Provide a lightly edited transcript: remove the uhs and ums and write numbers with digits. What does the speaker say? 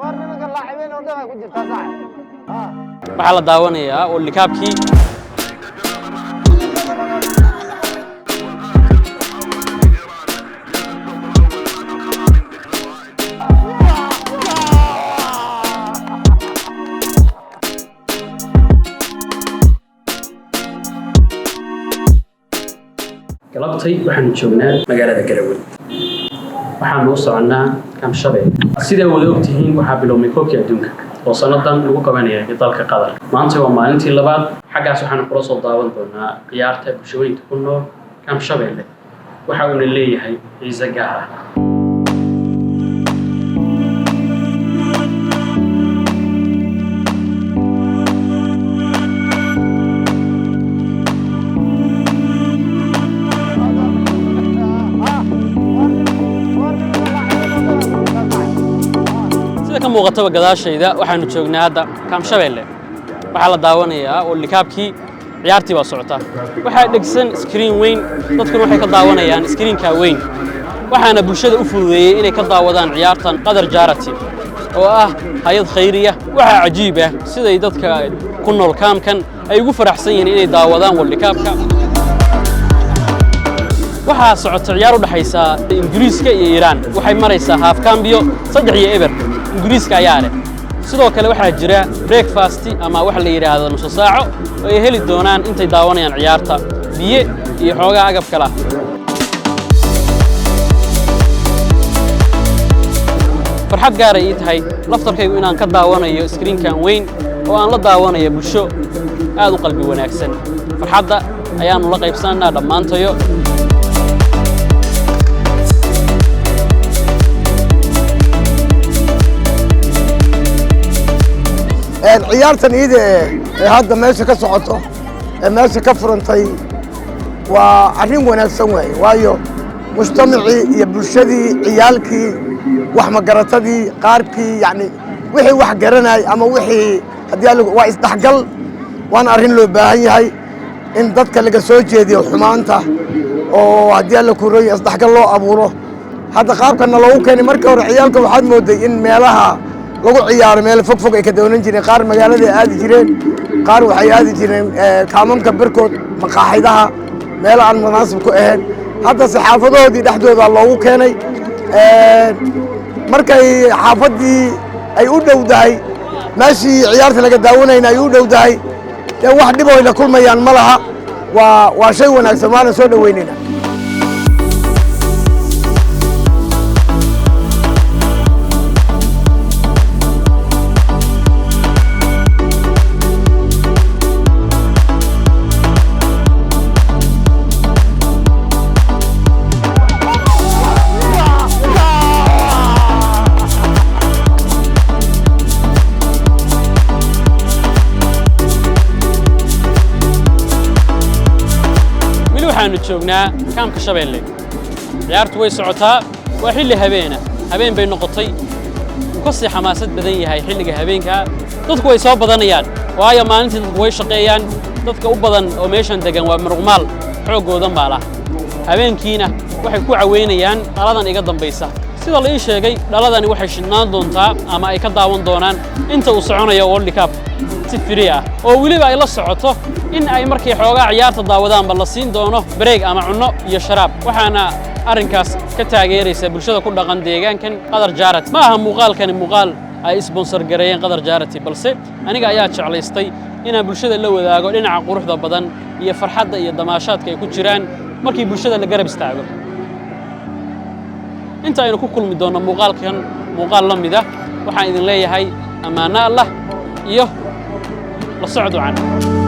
waxaa la daawanayaa oo likaabkii galabtay waxaan joognaa magaalada Garowe waxaan u soconaa Kamshabeel sida wada ogtihiin waxaa bilowmay koobkii adduunka oo sanadan lagu qabanayay dalka Qatar maanta waa maalintii labaad xagaas waxaan kula soo daawan doonaa ciyaarta bulshooyinka ku nool Kamshabeel waxa uu leeyahay xiise gaar ah muuqato gadaashayda waxaanu joognaa hadda Kamshabeel waxa la daawanayaa oo likaabkii ciyaartii waa socota waxa dhigsan screen weyn dadkuna waxay ka daawanayaan screenka weyn waxaana bulshada u fududeeyay inay ka daawadaan ciyaartan Qatar Charity oo ah hay'ad khayriya waxa cajiib ah sida dadka ku nool kaamkan ay ugu faraxsan yihiin inay daawadaan wal likaabka waxa socota ciyaar u dhaxaysa Ingiriiska iyo Iran waxay maraysaa half cambio 3-0 Ingiriiska ayaa leh sidoo kale waxaa jira breakfast ama wax la yiraahdo nus saaco oo ay heli doonaan intay daawanayaan ciyaarta biyo iyo xoogaa agab kala farxad gaar ah tahay laftarkaygu inaan ka daawanayo screenkan weyn oo aan la daawanayo bulsho aad u qalbi wanaagsan farxadda ayaanu la qaybsanaa dhamaantayo ciyaartan iyada hadda meesha ka socoto meesha ka furantay waa arrin wanaagsan weey waayo mujtamacii iyo bulshadii ciyaalkii wax magaratadii qaarkii yani wixii wax garanay ama wixii hadii waa isdhaxgal waan arrin loo baahan yahay in dadka laga soo jeediyo xumaanta oo hadii la kuroy isdhaxgal loo abuuro hadda qaabkana loogu keenay markii hore ciyaalka waxaad mooday in meelaha lagu ciyaaro meel fog ay ka doonan jireen qaar magaalada aadi jireen qaar waxay aadi jireen kaamamka barkood maqaaxidaha meel aan munaasib ku ahayn hadda saxaafadoodii dhexdooda loogu keenay markay xaafadii ay u dhowdahay meeshii ciyaarta laga daawanayna ay u dhowdahay wax dhib oo la kulmayaan ma laha waa shay wanaagsan waana soo dhaweynayna waxaanu joognaa kaamka Shabeelle ciyaartu way socotaa waa xilli habeen bay noqotay ka sii xamaasad badan yahay xilliga habeenka dadku way soo badanayaan waayo maalintii dadku way shaqeeyaan dadka u badan oo meeshan degan waa muruqmaal xoogooda maala habeenkiina waxay ku caweynayaan dhaladan iga dambaysa sida la ii sheegay dhaladani waxay shidnaan doontaa ama ay ka daawan doonaan inta uu soconayo World Cup si free ah oo waliba ay la socoto in ay markay xoogaa ciyaarta daawadaan bal la siin doono break ama cunno iyo sharaab waxaana arrinkaas ka taageeraysa bulshada ku dhaqan deegaankan Qatar Charity ma aha muuqaal ay sponsor gareeyeen Qatar Charity balse aniga ayaa jeclaystay inaan bulshada la wadaago dhinaca quruxda badan iyo farxadda iyo damaashaadka ay ku jiraan markii bulshada la garab istaago inta aynu ku kulmi doono muuqaal la mid ah waxaan idin leeyahay amaana Allah iyo la socdo can